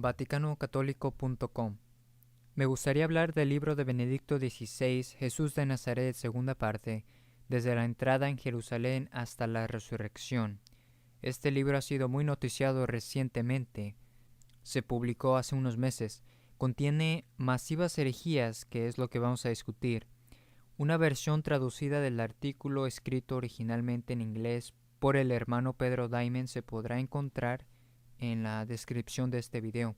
vaticanocatólico.com. Me gustaría hablar del libro de Benedicto XVI, Jesús de Nazaret, segunda parte, desde la entrada en Jerusalén hasta la resurrección. Este libro ha sido muy noticiado recientemente. Se publicó hace unos meses. Contiene masivas herejías, que es lo que vamos a discutir. Una versión traducida del artículo escrito originalmente en inglés por el hermano Pedro Diamond se podrá encontrar en la descripción de este video,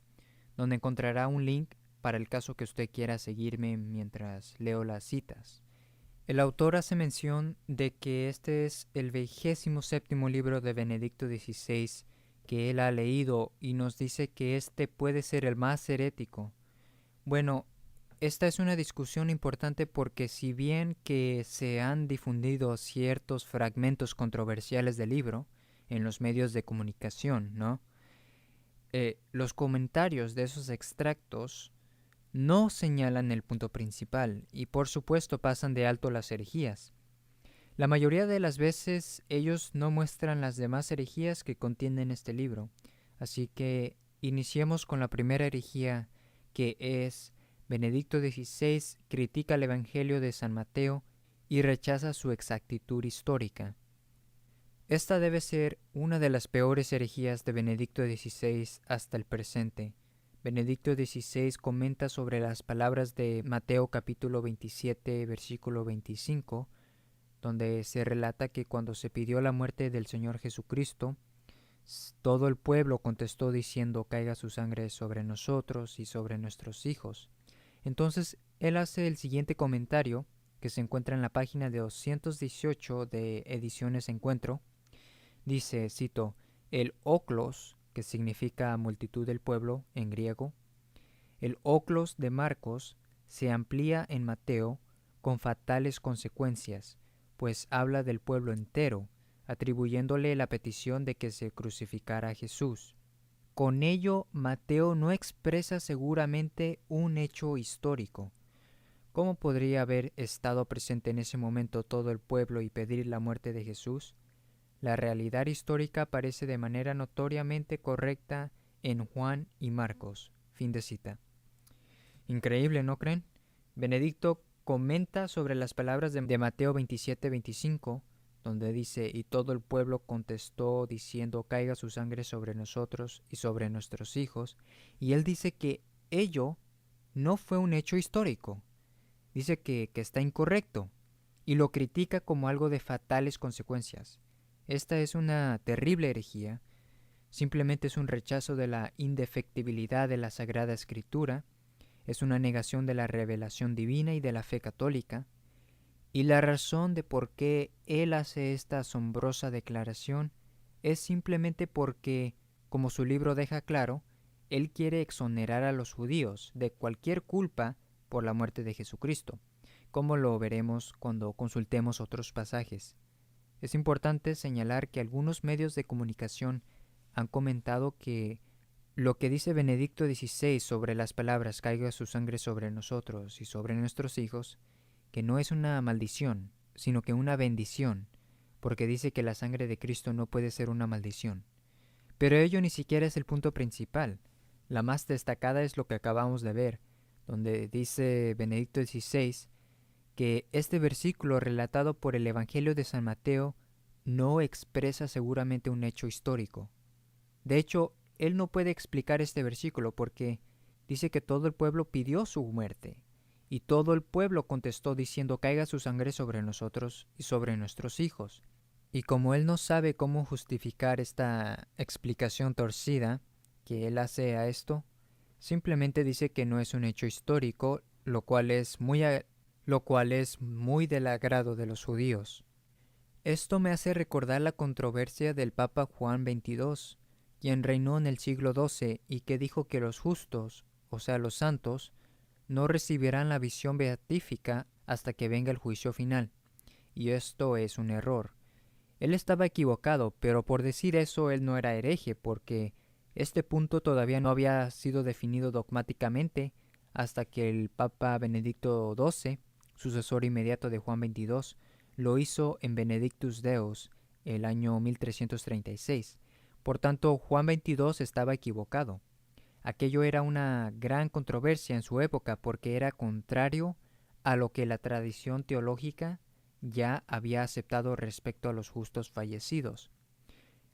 donde encontrará un link para el caso que usted quiera seguirme mientras leo las citas. El autor hace mención de que este es el 27º libro de Benedicto XVI que él ha leído y nos dice que este puede ser el más herético. Bueno, esta es una discusión importante porque si bien que se han difundido ciertos fragmentos controversiales del libro en los medios de comunicación, ¿no? Los comentarios de esos extractos no señalan el punto principal y por supuesto pasan de alto las herejías. La mayoría de las veces ellos no muestran las demás herejías que contienen este libro, así que iniciemos con la primera herejía, que es Benedicto XVI critica el Evangelio de San Mateo y rechaza su exactitud histórica. Esta debe ser una de las peores herejías de Benedicto XVI hasta el presente. Benedicto XVI comenta sobre las palabras de Mateo capítulo 27, versículo 25, donde se relata que cuando se pidió la muerte del Señor Jesucristo, todo el pueblo contestó diciendo: caiga su sangre sobre nosotros y sobre nuestros hijos. Entonces él hace el siguiente comentario, que se encuentra en la página de 218 de Ediciones Encuentro. Dice, cito, el óklos, que significa multitud del pueblo en griego, el óklos de Marcos se amplía en Mateo con fatales consecuencias, pues habla del pueblo entero, atribuyéndole la petición de que se crucificara a Jesús. Con ello, Mateo no expresa seguramente un hecho histórico. ¿Cómo podría haber estado presente en ese momento todo el pueblo y pedir la muerte de Jesús? La realidad histórica aparece de manera notoriamente correcta en Juan y Marcos. Fin de cita. Increíble, ¿no creen? Benedicto comenta sobre las palabras de Mateo 27-25, donde dice, y todo el pueblo contestó diciendo, caiga su sangre sobre nosotros y sobre nuestros hijos, y él dice que ello no fue un hecho histórico. Dice que está incorrecto, y lo critica como algo de fatales consecuencias. Esta es una terrible herejía, simplemente es un rechazo de la indefectibilidad de la Sagrada Escritura, es una negación de la revelación divina y de la fe católica, y la razón de por qué él hace esta asombrosa declaración es simplemente porque, como su libro deja claro, él quiere exonerar a los judíos de cualquier culpa por la muerte de Jesucristo, como lo veremos cuando consultemos otros pasajes. Es importante señalar que algunos medios de comunicación han comentado que lo que dice Benedicto XVI sobre las palabras caiga su sangre sobre nosotros y sobre nuestros hijos, que no es una maldición, sino que una bendición, porque dice que la sangre de Cristo no puede ser una maldición. Pero ello ni siquiera es el punto principal. La más destacada es lo que acabamos de ver, donde dice Benedicto XVI que este versículo relatado por el Evangelio de San Mateo no expresa seguramente un hecho histórico. De hecho, él no puede explicar este versículo porque dice que todo el pueblo pidió su muerte, y todo el pueblo contestó diciendo caiga su sangre sobre nosotros y sobre nuestros hijos. Y como él no sabe cómo justificar esta explicación torcida que él hace a esto, simplemente dice que no es un hecho histórico, lo cual es muy del agrado de los judíos. Esto me hace recordar la controversia del Papa Juan XXII, quien reinó en el siglo XII y que dijo que los justos, o sea los santos, no recibirán la visión beatífica hasta que venga el juicio final. Y esto es un error. Él estaba equivocado, pero por decir eso él no era hereje, porque este punto todavía no había sido definido dogmáticamente hasta que el Papa Benedicto XII, sucesor inmediato de Juan XXII, lo hizo en Benedictus Deus el año 1336. Por tanto, Juan XXII estaba equivocado. Aquello era una gran controversia en su época porque era contrario a lo que la tradición teológica ya había aceptado respecto a los justos fallecidos.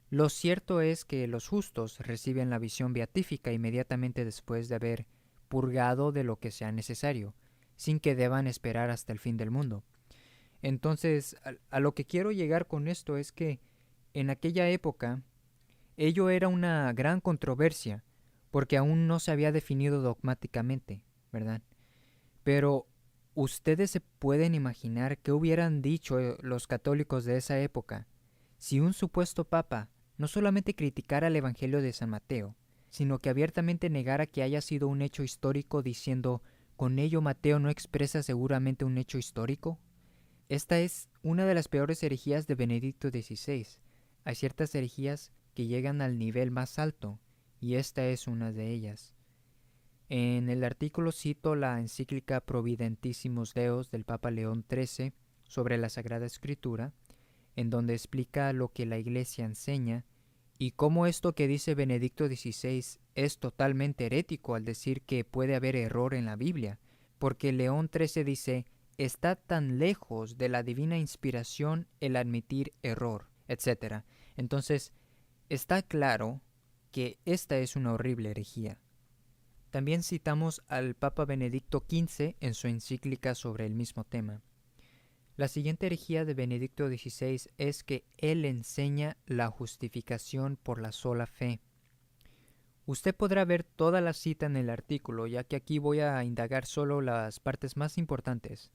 Lo cierto es que los justos reciben la visión beatífica inmediatamente después de haber purgado de lo que sea necesario, sin que deban esperar hasta el fin del mundo. Entonces, a lo que quiero llegar con esto es que en aquella época ello era una gran controversia, porque aún no se había definido dogmáticamente, ¿verdad? Pero ustedes se pueden imaginar qué hubieran dicho los católicos de esa época si un supuesto papa no solamente criticara el Evangelio de San Mateo, sino que abiertamente negara que haya sido un hecho histórico diciendo, ¿con ello Mateo no expresa seguramente un hecho histórico? Esta es una de las peores herejías de Benedicto XVI. Hay ciertas herejías que llegan al nivel más alto, y esta es una de ellas. En el artículo cito la encíclica Providentissimus Deus del Papa León XIII sobre la Sagrada Escritura, en donde explica lo que la Iglesia enseña y cómo esto que dice Benedicto XVI es totalmente herético al decir que puede haber error en la Biblia, porque León XIII dice, está tan lejos de la divina inspiración el admitir error, etc. Entonces, está claro que esta es una horrible herejía. También citamos al Papa Benedicto XV en su encíclica sobre el mismo tema. La siguiente herejía de Benedicto XVI es que él enseña la justificación por la sola fe. Usted podrá ver toda la cita en el artículo, ya que aquí voy a indagar solo las partes más importantes.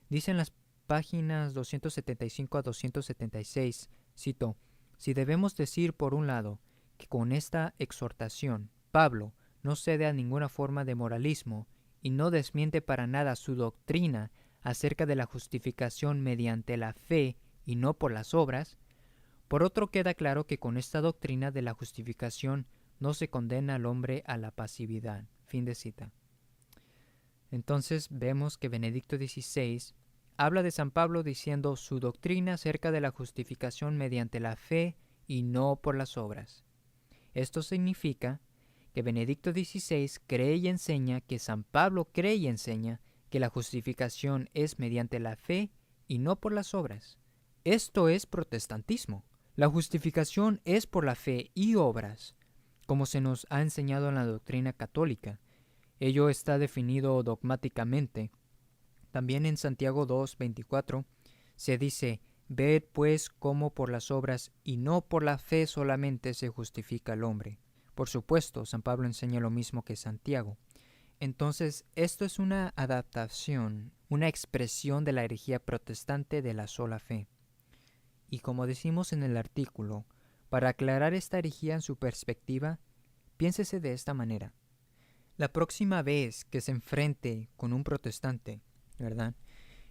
Dicen las páginas 275 a 276, cito, si debemos decir por un lado que con esta exhortación Pablo no cede a ninguna forma de moralismo y no desmiente para nada su doctrina acerca de la justificación mediante la fe y no por las obras, por otro queda claro que con esta doctrina de la justificación no se condena al hombre a la pasividad. Fin de cita. Entonces vemos que Benedicto XVI habla de San Pablo diciendo su doctrina acerca de la justificación mediante la fe y no por las obras. Esto significa que Benedicto XVI cree y enseña que San Pablo cree y enseña que la justificación es mediante la fe y no por las obras. Esto es protestantismo. La justificación es por la fe y obras, como se nos ha enseñado en la doctrina católica. Ello está definido dogmáticamente. También en Santiago 2:24 se dice, ved pues cómo por las obras y no por la fe solamente se justifica el hombre. Por supuesto, San Pablo enseña lo mismo que Santiago. Entonces, esto es una adaptación, una expresión de la herejía protestante de la sola fe. Y como decimos en el artículo, para aclarar esta herejía en su perspectiva, piénsese de esta manera. La próxima vez que se enfrente con un protestante, ¿verdad?,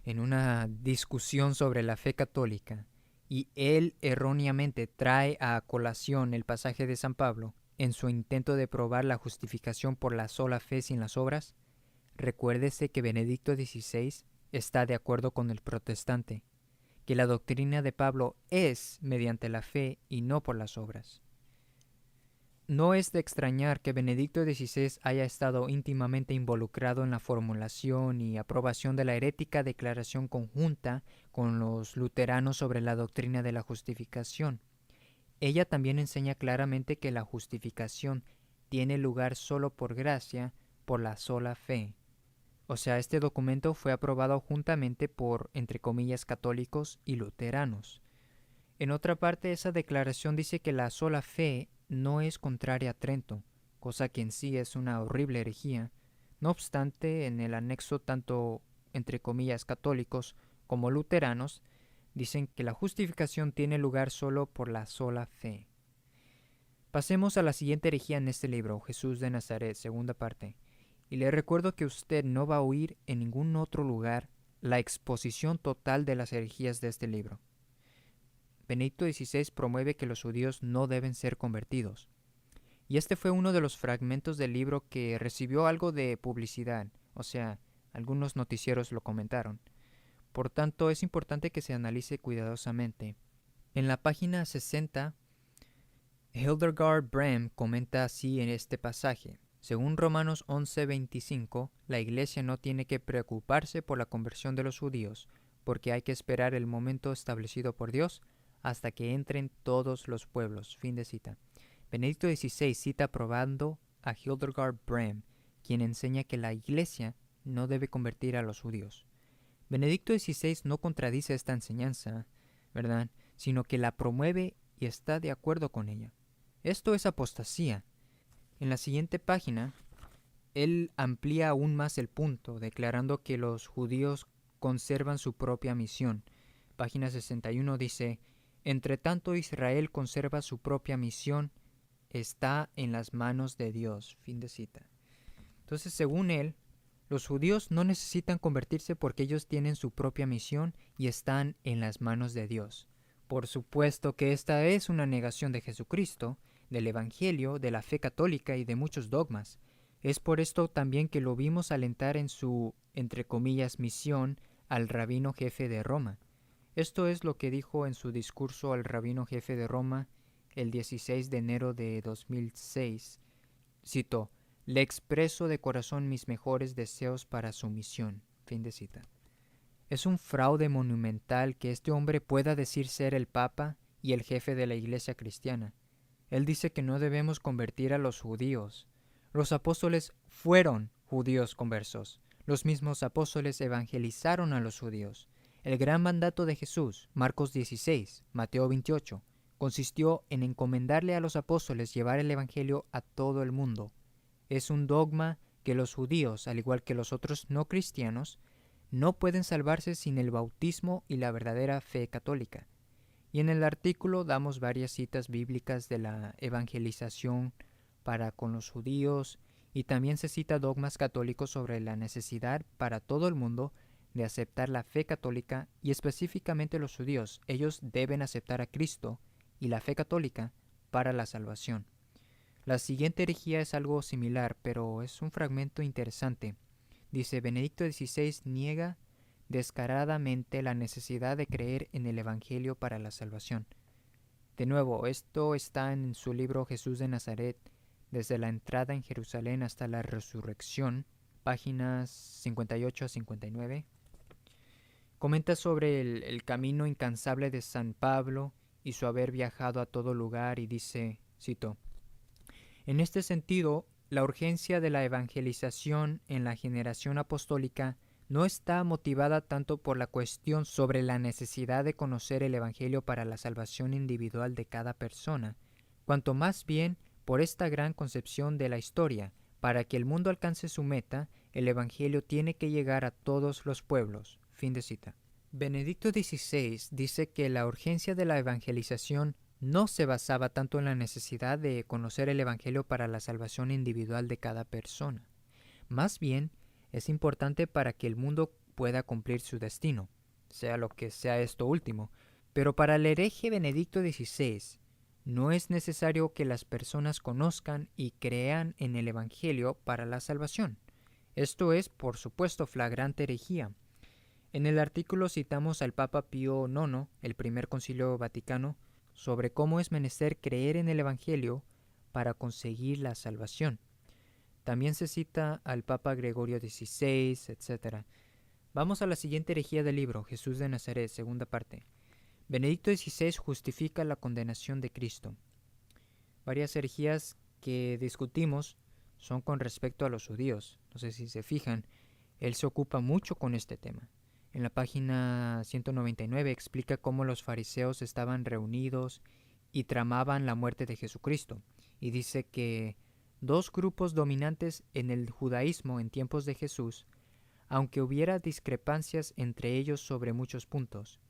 en una discusión sobre la fe católica, y él erróneamente trae a colación el pasaje de San Pablo, en su intento de probar la justificación por la sola fe sin las obras, recuérdese que Benedicto XVI está de acuerdo con el protestante, que la doctrina de Pablo es mediante la fe y no por las obras. No es de extrañar que Benedicto XVI haya estado íntimamente involucrado en la formulación y aprobación de la herética declaración conjunta con los luteranos sobre la doctrina de la justificación. Ella también enseña claramente que la justificación tiene lugar solo por gracia, por la sola fe. O sea, este documento fue aprobado juntamente por, entre comillas, católicos y luteranos. En otra parte, esa declaración dice que la sola fe no es contraria a Trento, cosa que en sí es una horrible herejía. No obstante, en el anexo tanto, entre comillas, católicos como luteranos, dicen que la justificación tiene lugar solo por la sola fe. Pasemos a la siguiente herejía en este libro, Jesús de Nazaret, segunda parte. Y le recuerdo que usted no va a oír en ningún otro lugar la exposición total de las herejías de este libro. Benedicto XVI promueve que los judíos no deben ser convertidos. Y este fue uno de los fragmentos del libro que recibió algo de publicidad, o sea, algunos noticieros lo comentaron. Por tanto, es importante que se analice cuidadosamente. En la página 60, Hildegard Brehm comenta así en este pasaje, Según Romanos 11:25, la Iglesia no tiene que preocuparse por la conversión de los judíos, porque hay que esperar el momento establecido por Dios hasta que entren todos los pueblos. Fin de cita. Benedicto XVI cita probando a Hildegard Brehm, quien enseña que la Iglesia no debe convertir a los judíos. Benedicto XVI no contradice esta enseñanza, ¿verdad?, sino que la promueve y está de acuerdo con ella. Esto es apostasía. En la siguiente página, él amplía aún más el punto, declarando que los judíos conservan su propia misión. Página 61 dice: entre tanto Israel conserva su propia misión, está en las manos de Dios. Fin de cita. Entonces, según él, los judíos no necesitan convertirse porque ellos tienen su propia misión y están en las manos de Dios. Por supuesto que esta es una negación de Jesucristo, del Evangelio, de la fe católica y de muchos dogmas. Es por esto también que lo vimos alentar en su, entre comillas, misión al rabino jefe de Roma. Esto es lo que dijo en su discurso al rabino jefe de Roma el 16 de enero de 2006. Cito: le expreso de corazón mis mejores deseos para su misión. Fin de cita. Es un fraude monumental que este hombre pueda decir ser el Papa y el jefe de la Iglesia cristiana. Él dice que no debemos convertir a los judíos. Los apóstoles fueron judíos conversos. Los mismos apóstoles evangelizaron a los judíos. El gran mandato de Jesús, Marcos 16, Mateo 28, consistió en encomendarle a los apóstoles llevar el Evangelio a todo el mundo. Es un dogma que los judíos, al igual que los otros no cristianos, no pueden salvarse sin el bautismo y la verdadera fe católica. Y en el artículo damos varias citas bíblicas de la evangelización para con los judíos, y también se cita dogmas católicos sobre la necesidad para todo el mundo de aceptar la fe católica, y específicamente los judíos. Ellos deben aceptar a Cristo y la fe católica para la salvación. La siguiente herejía es algo similar, pero es un fragmento interesante. Dice: Benedicto XVI niega descaradamente la necesidad de creer en el Evangelio para la salvación. De nuevo, esto está en su libro Jesús de Nazaret, desde la entrada en Jerusalén hasta la resurrección, páginas 58 a 59. Comenta sobre el camino incansable de San Pablo y su haber viajado a todo lugar, y dice, cito: en este sentido, la urgencia de la evangelización en la generación apostólica no está motivada tanto por la cuestión sobre la necesidad de conocer el Evangelio para la salvación individual de cada persona, cuanto más bien por esta gran concepción de la historia. Para que el mundo alcance su meta, el Evangelio tiene que llegar a todos los pueblos. Fin de cita. Benedicto XVI dice que la urgencia de la evangelización no se basaba tanto en la necesidad de conocer el Evangelio para la salvación individual de cada persona. Más bien, es importante para que el mundo pueda cumplir su destino, sea lo que sea esto último. Pero para el hereje Benedicto XVI, no es necesario que las personas conozcan y crean en el Evangelio para la salvación. Esto es, por supuesto, flagrante herejía. En el artículo citamos al Papa Pío IX, el primer concilio vaticano, sobre cómo es menester creer en el Evangelio para conseguir la salvación. También se cita al Papa Gregorio XVI, etc. Vamos a la siguiente herejía del libro, Jesús de Nazaret, segunda parte. Benedicto XVI justifica la condenación de Cristo. Varias herejías que discutimos son con respecto a los judíos. No sé si se fijan, él se ocupa mucho con este tema. En la página 199 explica cómo los fariseos estaban reunidos y tramaban la muerte de Jesucristo, y dice que dos grupos dominantes en el judaísmo en tiempos de Jesús, aunque hubiera discrepancias entre ellos sobre muchos puntos,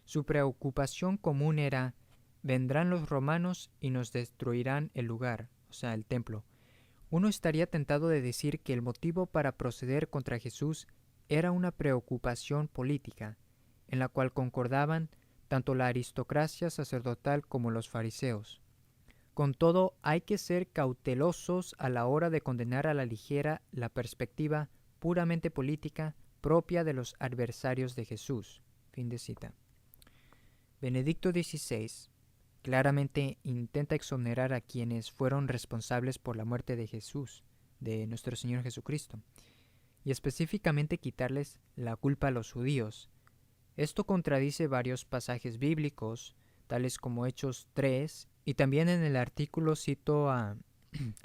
su preocupación común era: vendrán los romanos y nos destruirán el lugar, o sea, el templo. Uno estaría tentado de decir que el motivo para proceder contra Jesús era una preocupación política, en la cual concordaban tanto la aristocracia sacerdotal como los fariseos. Con todo, hay que ser cautelosos a la hora de condenar a la ligera la perspectiva puramente política propia de los adversarios de Jesús. Fin de cita. Benedicto XVI claramente intenta exonerar a quienes fueron responsables por la muerte de Jesús. de nuestro Señor Jesucristo, y específicamente quitarles la culpa a los judíos. Esto contradice varios pasajes bíblicos, tales como Hechos 3, y también en el artículo cito a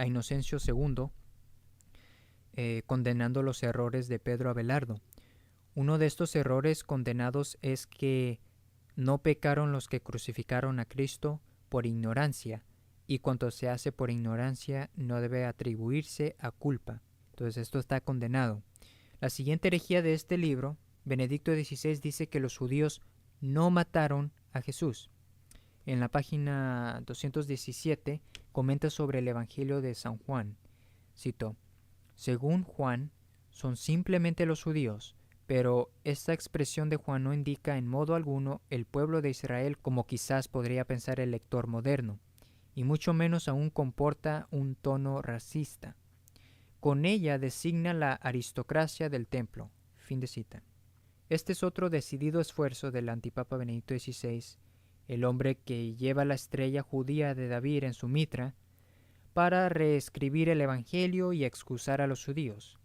Inocencio II, condenando los errores de Pedro Abelardo. Uno de estos errores condenados es que no pecaron los que crucificaron a Cristo por ignorancia, y cuanto se hace por ignorancia no debe atribuirse a culpa. Entonces esto está condenado. La siguiente herejía de este libro, Benedicto XVI, dice que los judíos no mataron a Jesús. En la página 217 comenta sobre el Evangelio de San Juan. Cito: según Juan, son simplemente los judíos, pero esta expresión de Juan no indica en modo alguno el pueblo de Israel como quizás podría pensar el lector moderno, y mucho menos aún comporta un tono racista. Con ella designa la aristocracia del templo. Fin de cita. Este es otro decidido esfuerzo del antipapa Benedicto XVI, el hombre que lleva la estrella judía de David en su mitra, para reescribir el Evangelio y excusar a los judíos.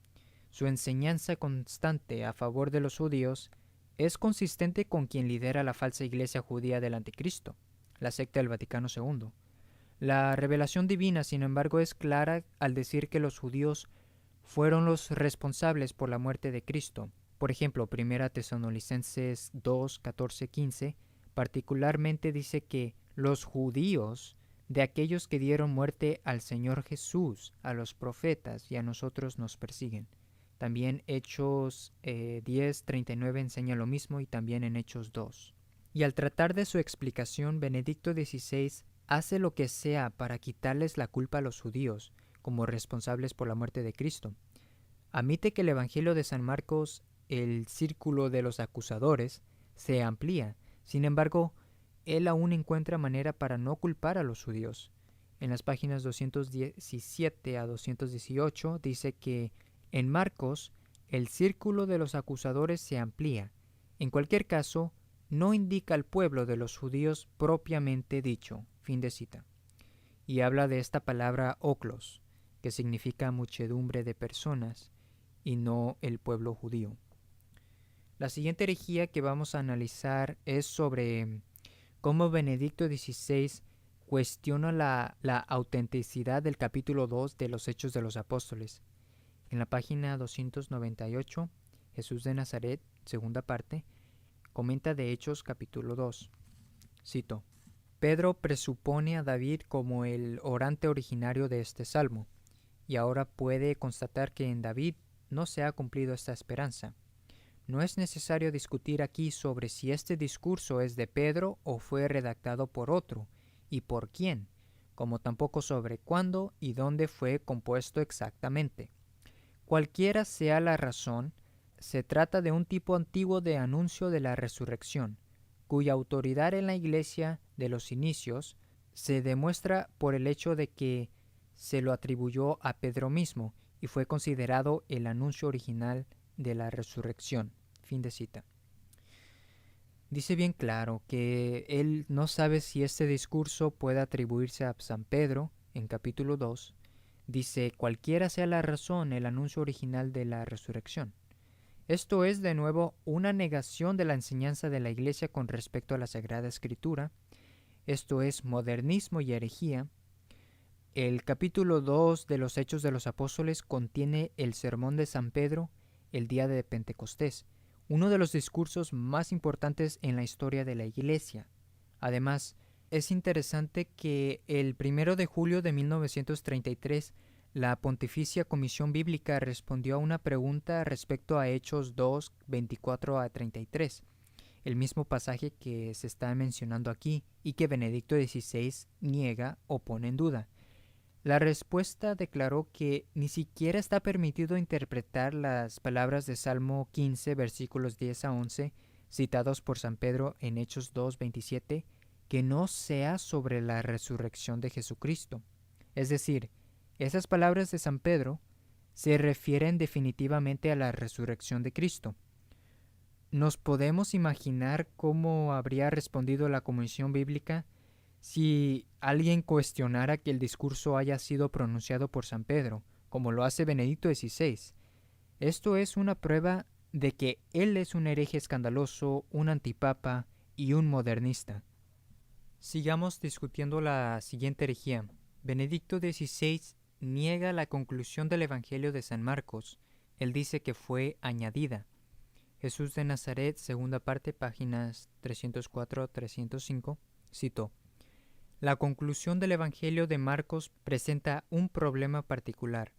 Su enseñanza constante a favor de los judíos es consistente con quien lidera la falsa iglesia judía del anticristo, la secta del Vaticano II. La revelación divina, sin embargo, es clara al decir que los judíos fueron los responsables por la muerte de Cristo. Por ejemplo, 1 Tesalonicenses 2, 14, 15, particularmente dice que los judíos de aquellos que dieron muerte al Señor Jesús, a los profetas y a nosotros nos persiguen. También Hechos 10, 39 enseña lo mismo, y también en Hechos 2. Y al tratar de su explicación, Benedicto XVI hace lo que sea para quitarles la culpa a los judíos como responsables por la muerte de Cristo. Admite que el Evangelio de San Marcos, el círculo de los acusadores, se amplía. Sin embargo, él aún encuentra manera para no culpar a los judíos. En las páginas 217 a 218 dice que en Marcos el círculo de los acusadores se amplía. En cualquier caso, no indica al pueblo de los judíos propiamente dicho. Fin de cita. Y habla de esta palabra oklos, que significa muchedumbre de personas, y no el pueblo judío. La siguiente herejía que vamos a analizar es sobre cómo Benedicto XVI cuestiona la autenticidad del capítulo 2 de los Hechos de los Apóstoles. En la página 298, Jesús de Nazaret, segunda parte, comenta de Hechos capítulo 2. Cito: Pedro presupone a David como el orante originario de este salmo, y ahora puede constatar que en David no se ha cumplido esta esperanza. No es necesario discutir aquí sobre si este discurso es de Pedro o fue redactado por otro, y por quién, como tampoco sobre cuándo y dónde fue compuesto exactamente. Cualquiera sea la razón, se trata de un tipo antiguo de anuncio de la resurrección, cuya autoridad en la Iglesia de los inicios se demuestra por el hecho de que se lo atribuyó a Pedro mismo y fue considerado el anuncio original de la resurrección. Fin de cita. Dice bien claro que él no sabe si este discurso puede atribuirse a San Pedro en capítulo 2. Dice: cualquiera sea la razón, el anuncio original de la resurrección. Esto es, de nuevo, una negación de la enseñanza de la Iglesia con respecto a la Sagrada Escritura. Esto es modernismo y herejía. El capítulo 2 de los Hechos de los Apóstoles contiene el sermón de San Pedro el día de Pentecostés, uno de los discursos más importantes en la historia de la Iglesia. Además, es interesante que el 1 de julio de 1933 la Pontificia Comisión Bíblica respondió a una pregunta respecto a Hechos 2, 24 a 33, el mismo pasaje que se está mencionando aquí y que Benedicto XVI niega o pone en duda. La respuesta declaró que ni siquiera está permitido interpretar las palabras de Salmo 15, versículos 10 a 11, citados por San Pedro en Hechos 2, 27, que no sea sobre la resurrección de Jesucristo. Es decir, esas palabras de San Pedro se refieren definitivamente a la resurrección de Cristo. ¿Nos podemos imaginar cómo habría respondido la Comisión Bíblica si alguien cuestionara que el discurso haya sido pronunciado por San Pedro, como lo hace Benedicto XVI. Esto es una prueba de que él es un hereje escandaloso, un antipapa y un modernista. Sigamos discutiendo la siguiente herejía. Benedicto XVI niega la conclusión del Evangelio de San Marcos. Él dice que fue añadida. Jesús de Nazaret, segunda parte, páginas 304-305, citó: la conclusión del Evangelio de Marcos presenta un problema particular.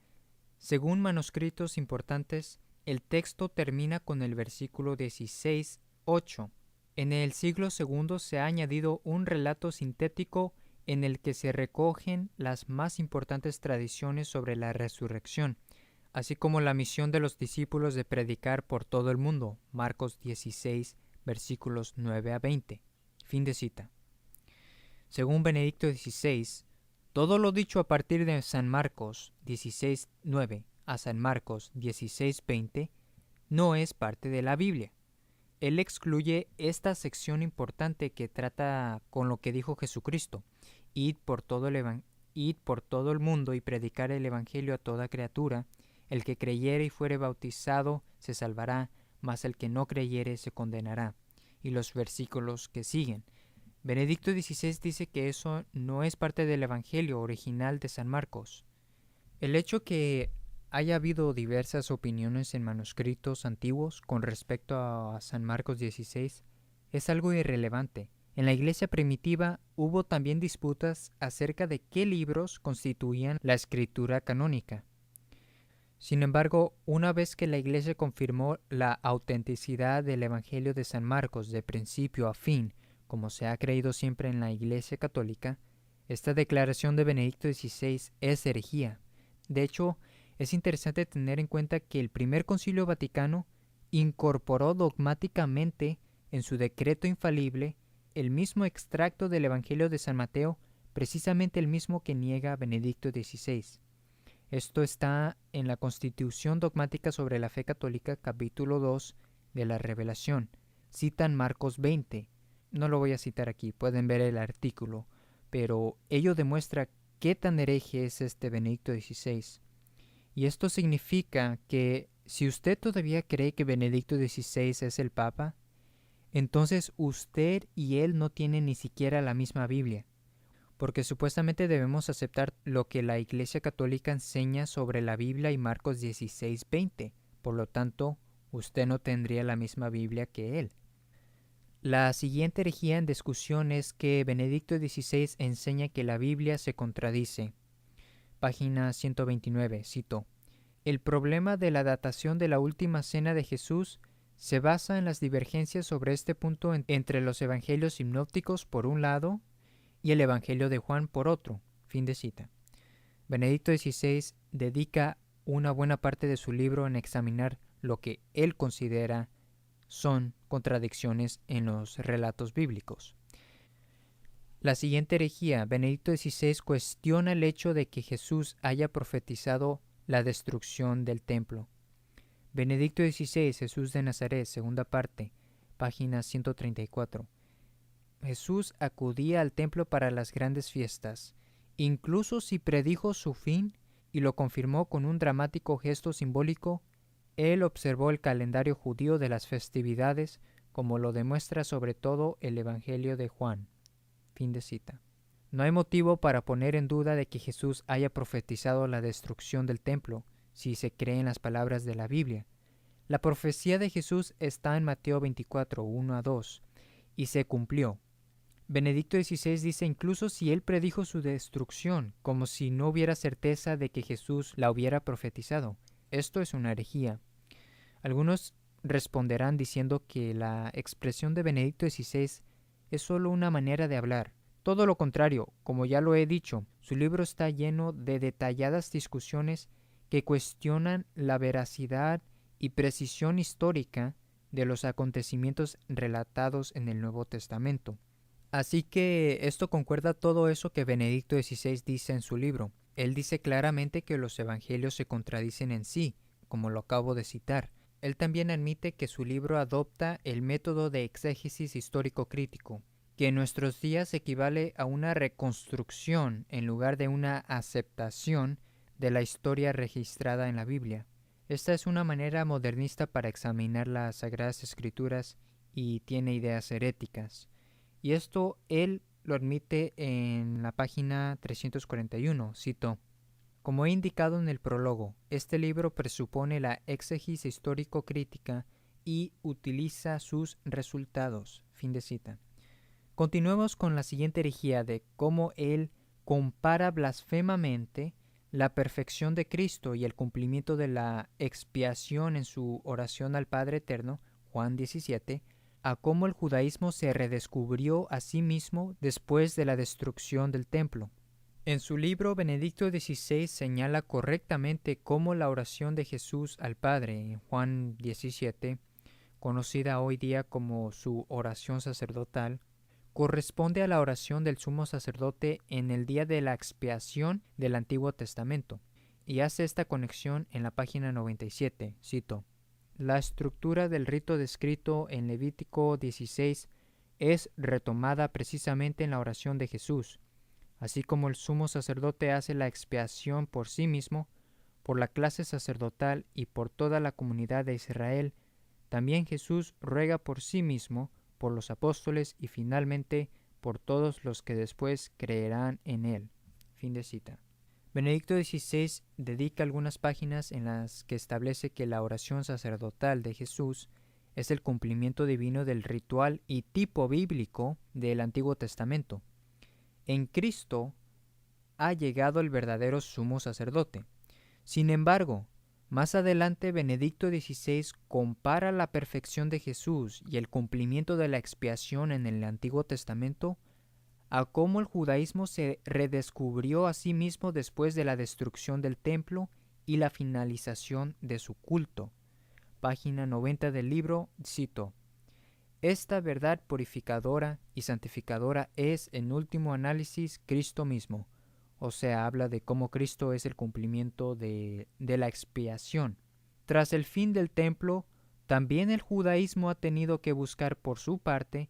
Según manuscritos importantes, el texto termina con el versículo 16:8. En el siglo II se ha añadido un relato sintético en el que se recogen las más importantes tradiciones sobre la resurrección, así como la misión de los discípulos de predicar por todo el mundo. Marcos 16, versículos 9 a 20. Fin de cita. Según Benedicto XVI, todo lo dicho a partir de San Marcos 16:9 a San Marcos 16:20 no es parte de la Biblia. Él excluye esta sección importante que trata con lo que dijo Jesucristo: id por todo el mundo y predicar el Evangelio a toda criatura. El que creyere y fuere bautizado se salvará, mas el que no creyere se condenará. Y los versículos que siguen. Benedicto XVI dice que eso no es parte del Evangelio original de San Marcos. El hecho que haya habido diversas opiniones en manuscritos antiguos con respecto a San Marcos 16 es algo irrelevante. En la iglesia primitiva hubo también disputas acerca de qué libros constituían la escritura canónica. Sin embargo, una vez que la iglesia confirmó la autenticidad del Evangelio de San Marcos de principio a fin, como se ha creído siempre en la Iglesia Católica, esta declaración de Benedicto XVI es herejía. De hecho, es interesante tener en cuenta que el Primer Concilio Vaticano incorporó dogmáticamente en su decreto infalible el mismo extracto del Evangelio de San Mateo, precisamente el mismo que niega Benedicto XVI. Esto está en la Constitución Dogmática sobre la Fe Católica, capítulo 2 de la Revelación. Citan Marcos 20. No lo voy a citar aquí, pueden ver el artículo, pero ello demuestra qué tan hereje es este Benedicto XVI. Y esto significa que si usted todavía cree que Benedicto XVI es el Papa, entonces usted y él no tienen ni siquiera la misma Biblia, porque supuestamente debemos aceptar lo que la Iglesia Católica enseña sobre la Biblia y Marcos 16:20. Por lo tanto, usted no tendría la misma Biblia que él. La siguiente herejía en discusión es que Benedicto XVI enseña que la Biblia se contradice. Página 129, cito: el problema de la datación de la última cena de Jesús se basa en las divergencias sobre este punto entre los evangelios sinópticos por un lado y el Evangelio de Juan por otro. Fin de cita. Benedicto XVI dedica una buena parte de su libro en examinar lo que él considera son contradicciones en los relatos bíblicos. La siguiente herejía, Benedicto XVI cuestiona el hecho de que Jesús haya profetizado la destrucción del templo. Benedicto XVI, Jesús de Nazaret, segunda parte, página 134. Jesús acudía al templo para las grandes fiestas, incluso si predijo su fin y lo confirmó con un dramático gesto simbólico. Él observó el calendario judío de las festividades, como lo demuestra sobre todo el Evangelio de Juan. Fin de cita. No hay motivo para poner en duda de que Jesús haya profetizado la destrucción del templo, si se cree en las palabras de la Biblia. La profecía de Jesús está en Mateo 24, 1 a 2, y se cumplió. Benedicto XVI dice incluso si él predijo su destrucción, como si no hubiera certeza de que Jesús la hubiera profetizado. Esto es una herejía. Algunos responderán diciendo que la expresión de Benedicto XVI es solo una manera de hablar. Todo lo contrario, como ya lo he dicho, su libro está lleno de detalladas discusiones que cuestionan la veracidad y precisión histórica de los acontecimientos relatados en el Nuevo Testamento. Así que esto concuerda todo eso que Benedicto XVI dice en su libro. Él dice claramente que los evangelios se contradicen en sí, como lo acabo de citar. Él también admite que su libro adopta el método de exégesis histórico-crítico, que en nuestros días equivale a una reconstrucción en lugar de una aceptación de la historia registrada en la Biblia. Esta es una manera modernista para examinar las Sagradas Escrituras y tiene ideas heréticas. Y esto él lo admite en la página 341, cito: como he indicado en el prólogo, este libro presupone la exégesis histórico-crítica y utiliza sus resultados. Fin de cita. Continuemos con la siguiente herejía de cómo él compara blasfemamente la perfección de Cristo y el cumplimiento de la expiación en su oración al Padre Eterno, Juan 17, a cómo el judaísmo se redescubrió a sí mismo después de la destrucción del templo. En su libro, Benedicto XVI señala correctamente cómo la oración de Jesús al Padre en Juan 17, conocida hoy día como su oración sacerdotal, corresponde a la oración del sumo sacerdote en el día de la expiación del Antiguo Testamento, y hace esta conexión en la página 97, cito: la estructura del rito descrito en Levítico 16 es retomada precisamente en la oración de Jesús. Así como el sumo sacerdote hace la expiación por sí mismo, por la clase sacerdotal y por toda la comunidad de Israel, también Jesús ruega por sí mismo, por los apóstoles y finalmente por todos los que después creerán en él. Fin de cita. Benedicto XVI dedica algunas páginas en las que establece que la oración sacerdotal de Jesús es el cumplimiento divino del ritual y tipo bíblico del Antiguo Testamento. En Cristo ha llegado el verdadero sumo sacerdote. Sin embargo, más adelante Benedicto XVI compara la perfección de Jesús y el cumplimiento de la expiación en el Antiguo Testamento a cómo el judaísmo se redescubrió a sí mismo después de la destrucción del templo y la finalización de su culto. Página 90 del libro, cito: esta verdad purificadora y santificadora es, en último análisis, Cristo mismo. O sea, habla de cómo Cristo es el cumplimiento de la expiación. Tras el fin del templo, también el judaísmo ha tenido que buscar por su parte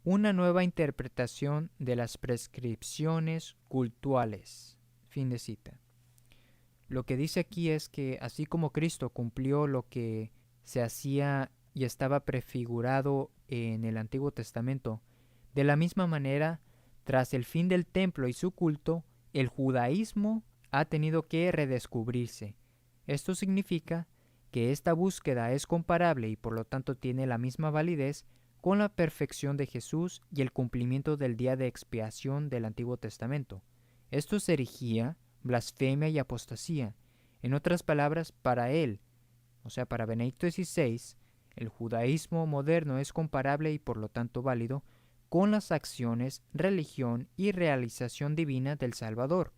una nueva interpretación de las prescripciones cultuales. Fin de cita. Lo que dice aquí es que así como Cristo cumplió lo que se hacía y estaba prefigurado en el Antiguo Testamento, de la misma manera, tras el fin del templo y su culto, el judaísmo ha tenido que redescubrirse. Esto significa que esta búsqueda es comparable y por lo tanto tiene la misma validez con la perfección de Jesús y el cumplimiento del día de expiación del Antiguo Testamento. Esto es herejía, blasfemia y apostasía. En otras palabras, para él, o sea, para Benedicto XVI, el judaísmo moderno es comparable y por lo tanto válido con las acciones, religión y realización divina del Salvador.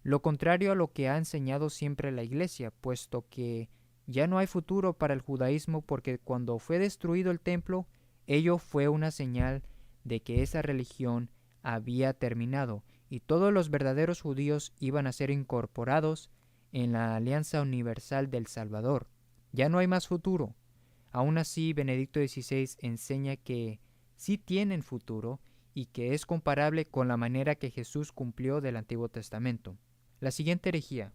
Lo contrario a lo que ha enseñado siempre la Iglesia, puesto que ya no hay futuro para el judaísmo porque cuando fue destruido el templo, ello fue una señal de que esa religión había terminado y todos los verdaderos judíos iban a ser incorporados en la alianza universal del Salvador. Ya no hay más futuro. Aún así, Benedicto XVI enseña que sí tienen futuro y que es comparable con la manera que Jesús cumplió del Antiguo Testamento. La siguiente herejía.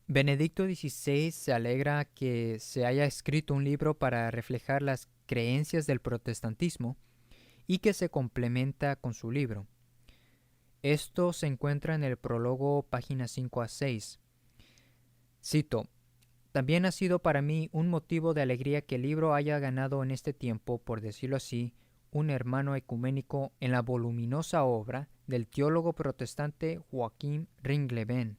Benedicto XVI se alegra que se haya escrito un libro para reflejar las creencias del protestantismo y que se complementa con su libro. Esto se encuentra en el prólogo, páginas 5 a 6. Cito: también ha sido para mí un motivo de alegría que el libro haya ganado en este tiempo, por decirlo así, un hermano ecuménico en la voluminosa obra del teólogo protestante Joaquín Ringleven.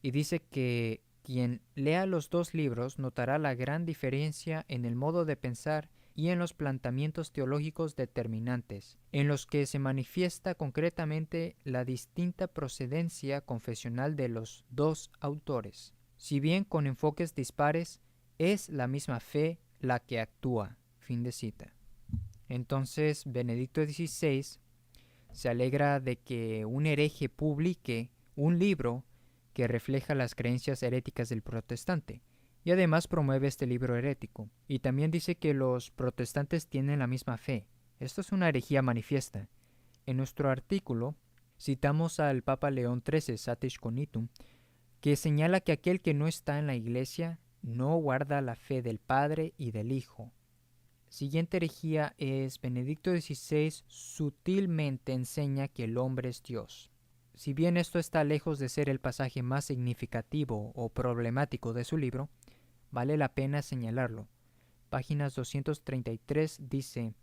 Y dice que quien lea los dos libros notará la gran diferencia en el modo de pensar y en los planteamientos teológicos determinantes, en los que se manifiesta concretamente la distinta procedencia confesional de los dos autores. Si bien con enfoques dispares, es la misma fe la que actúa. Fin de cita. Entonces, Benedicto XVI se alegra de que un hereje publique un libro que refleja las creencias heréticas del protestante, y además promueve este libro herético. Y también dice que los protestantes tienen la misma fe. Esto es una herejía manifiesta. En nuestro artículo citamos al Papa León XIII, Satis Conitum, que señala que aquel que no está en la iglesia no guarda la fe del Padre y del Hijo. Siguiente herejía es Benedicto XVI sutilmente enseña que el hombre es Dios. Si bien esto está lejos de ser el pasaje más significativo o problemático de su libro, vale la pena señalarlo. Páginas 233 dice: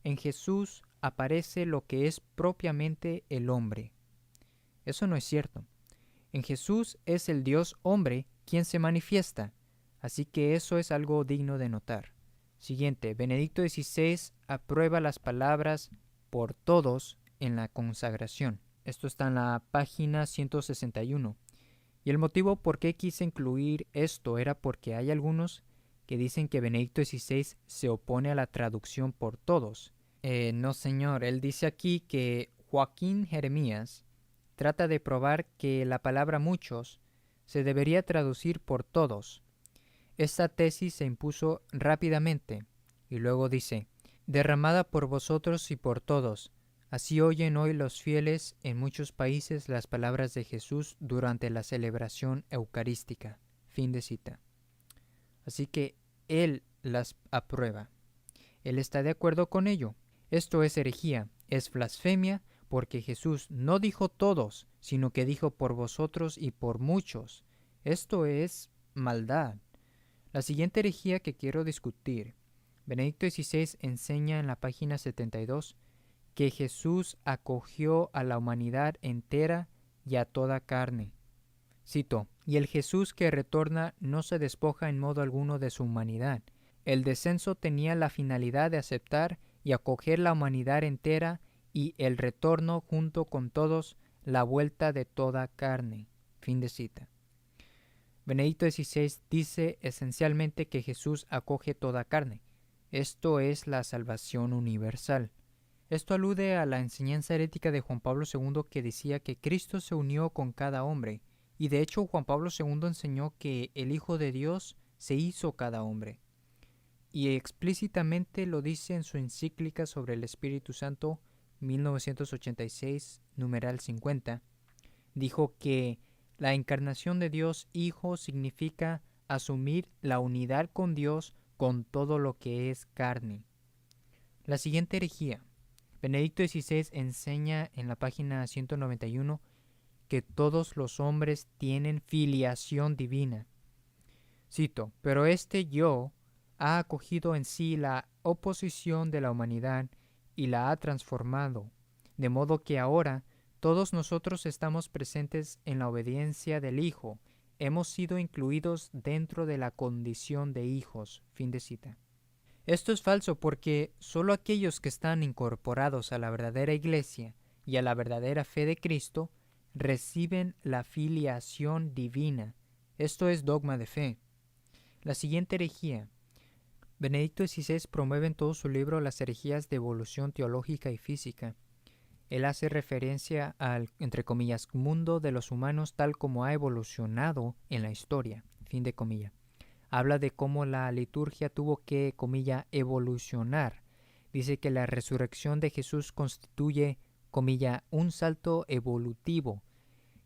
en Jesús aparece lo que es propiamente el hombre. Eso no es cierto. En Jesús es el Dios hombre quien se manifiesta, así que eso es algo digno de notar. Siguiente, Benedicto XVI aprueba las palabras por todos en la consagración. Esto está en la página 161. Y el motivo por qué quise incluir esto era porque hay algunos que dicen que Benedicto XVI se opone a la traducción por todos. No, señor, él dice aquí que Joaquín Jeremías trata de probar que la palabra muchos se debería traducir por todos. Esta tesis se impuso rápidamente y luego dice: derramada por vosotros y por todos. Así oyen hoy los fieles en muchos países las palabras de Jesús durante la celebración eucarística. Fin de cita. Así que él las aprueba. Él está de acuerdo con ello. Esto es herejía, es blasfemia, porque Jesús no dijo todos, sino que dijo por vosotros y por muchos. Esto es maldad. La siguiente herejía que quiero discutir. Benedicto XVI enseña en la página 72 que Jesús acogió a la humanidad entera y a toda carne. Cito: y el Jesús que retorna no se despoja en modo alguno de su humanidad. El descenso tenía la finalidad de aceptar y acoger la humanidad entera, y el retorno junto con todos la vuelta de toda carne. Fin de cita. Benedicto XVI dice esencialmente que Jesús acoge toda carne. Esto es la salvación universal. Esto alude a la enseñanza herética de Juan Pablo II que decía que Cristo se unió con cada hombre, y de hecho Juan Pablo II enseñó que el Hijo de Dios se hizo cada hombre. Y explícitamente lo dice en su encíclica sobre el Espíritu Santo 1986, numeral 50. Dijo que la encarnación de Dios Hijo significa asumir la unidad con Dios con todo lo que es carne. La siguiente herejía. Benedicto XVI enseña en la página 191 que todos los hombres tienen filiación divina. Cito: pero este yo ha acogido en sí la oposición de la humanidad y la ha transformado, de modo que ahora todos nosotros estamos presentes en la obediencia del Hijo, hemos sido incluidos dentro de la condición de hijos. Fin de cita. Esto es falso porque solo aquellos que están incorporados a la verdadera Iglesia y a la verdadera fe de Cristo reciben la filiación divina. Esto es dogma de fe. La siguiente herejía. Benedicto XVI promueve en todo su libro las herejías de evolución teológica y física. Él hace referencia al, entre comillas, mundo de los humanos tal como ha evolucionado en la historia. Fin de comilla. Habla de cómo la liturgia tuvo que, comilla, evolucionar. Dice que la resurrección de Jesús constituye, comilla, un salto evolutivo,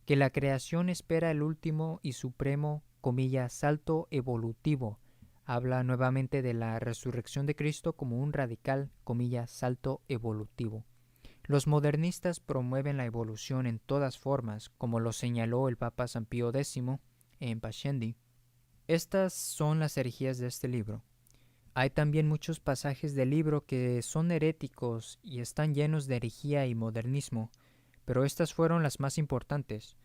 que la creación espera el último y supremo, comilla, salto evolutivo. Habla nuevamente de la resurrección de Cristo como un radical, comilla, salto evolutivo. Los modernistas promueven la evolución en todas formas, como lo señaló el Papa San Pío X en Pascendi. Estas son las herejías de este libro. Hay también muchos pasajes del libro que son heréticos y están llenos de herejía y modernismo, pero estas fueron las más importantes.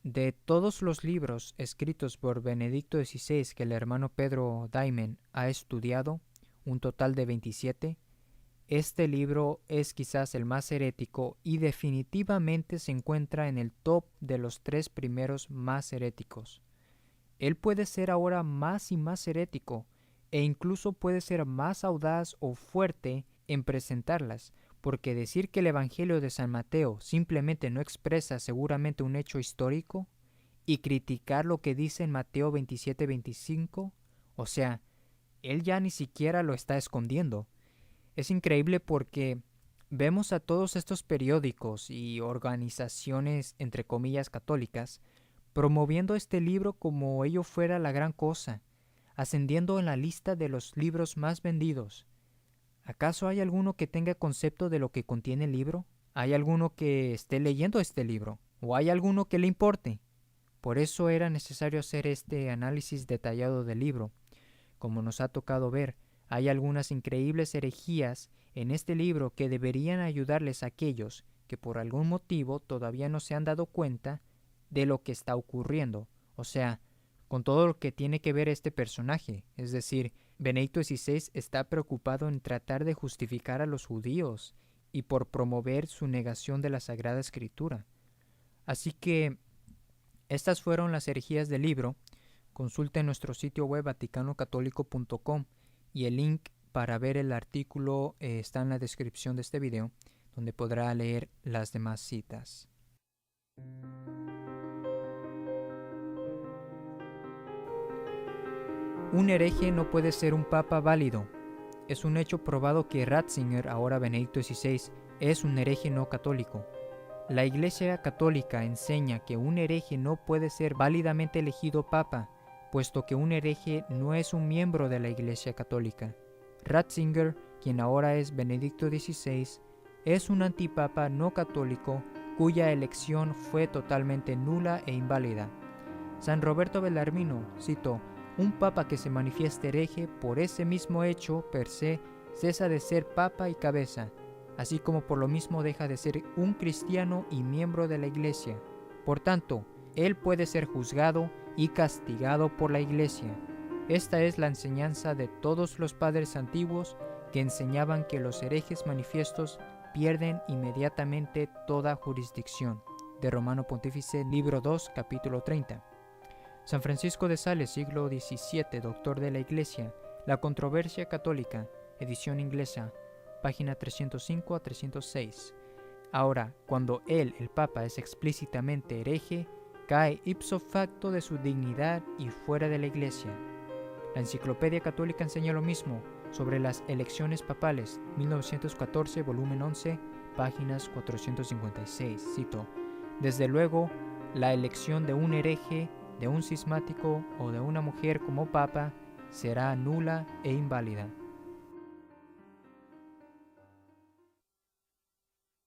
De todos los libros escritos por Benedicto XVI que el hermano Pedro Daimen ha estudiado, un total de 27, este libro es quizás el más herético y definitivamente se encuentra en el top de los 3 primeros más heréticos. Él puede ser ahora más y más herético e incluso puede ser más audaz o fuerte en presentarlas, porque decir que el Evangelio de San Mateo simplemente no expresa seguramente un hecho histórico y criticar lo que dice en Mateo 27-25, o sea, él ya ni siquiera lo está escondiendo. Es increíble porque vemos a todos estos periódicos y organizaciones, entre comillas, católicas, promoviendo este libro como ello fuera la gran cosa, ascendiendo en la lista de los libros más vendidos. ¿Acaso hay alguno que tenga concepto de lo que contiene el libro? ¿Hay alguno que esté leyendo este libro? ¿O hay alguno que le importe? Por eso era necesario hacer este análisis detallado del libro. Como nos ha tocado ver, hay algunas increíbles herejías en este libro que deberían ayudarles a aquellos que por algún motivo todavía no se han dado cuenta de lo que está ocurriendo, o sea, con todo lo que tiene que ver este personaje. Es decir, Benedicto XVI está preocupado en tratar de justificar a los judíos y por promover su negación de la Sagrada Escritura. Así que estas fueron las herejías del libro. Consulte nuestro sitio web vaticanocatólico.com y el link para ver el artículo está en la descripción de este video, donde podrá leer las demás citas. Un hereje no puede ser un papa válido. Es un hecho probado que Ratzinger, ahora Benedicto XVI, es un hereje no católico. La Iglesia Católica enseña que un hereje no puede ser válidamente elegido papa, puesto que un hereje no es un miembro de la Iglesia Católica. Ratzinger, quien ahora es Benedicto XVI, es un antipapa no católico cuya elección fue totalmente nula e inválida. San Roberto Bellarmino citó: un papa que se manifieste hereje por ese mismo hecho per se cesa de ser papa y cabeza, así como por lo mismo deja de ser un cristiano y miembro de la Iglesia. Por tanto, él puede ser juzgado y castigado por la Iglesia. Esta es la enseñanza de todos los padres antiguos que enseñaban que los herejes manifiestos pierden inmediatamente toda jurisdicción. De Romano Pontífice, libro 2, capítulo 30. San Francisco de Sales, siglo XVII, doctor de la Iglesia, La controversia católica, edición inglesa, página 305 a 306. Ahora, cuando él, el Papa, es explícitamente hereje, cae ipso facto de su dignidad y fuera de la Iglesia. La Enciclopedia Católica enseña lo mismo sobre las elecciones papales, 1914, volumen 11, páginas 456. Cito: desde luego, la elección de un hereje, de un cismático o de una mujer como papa será nula e inválida.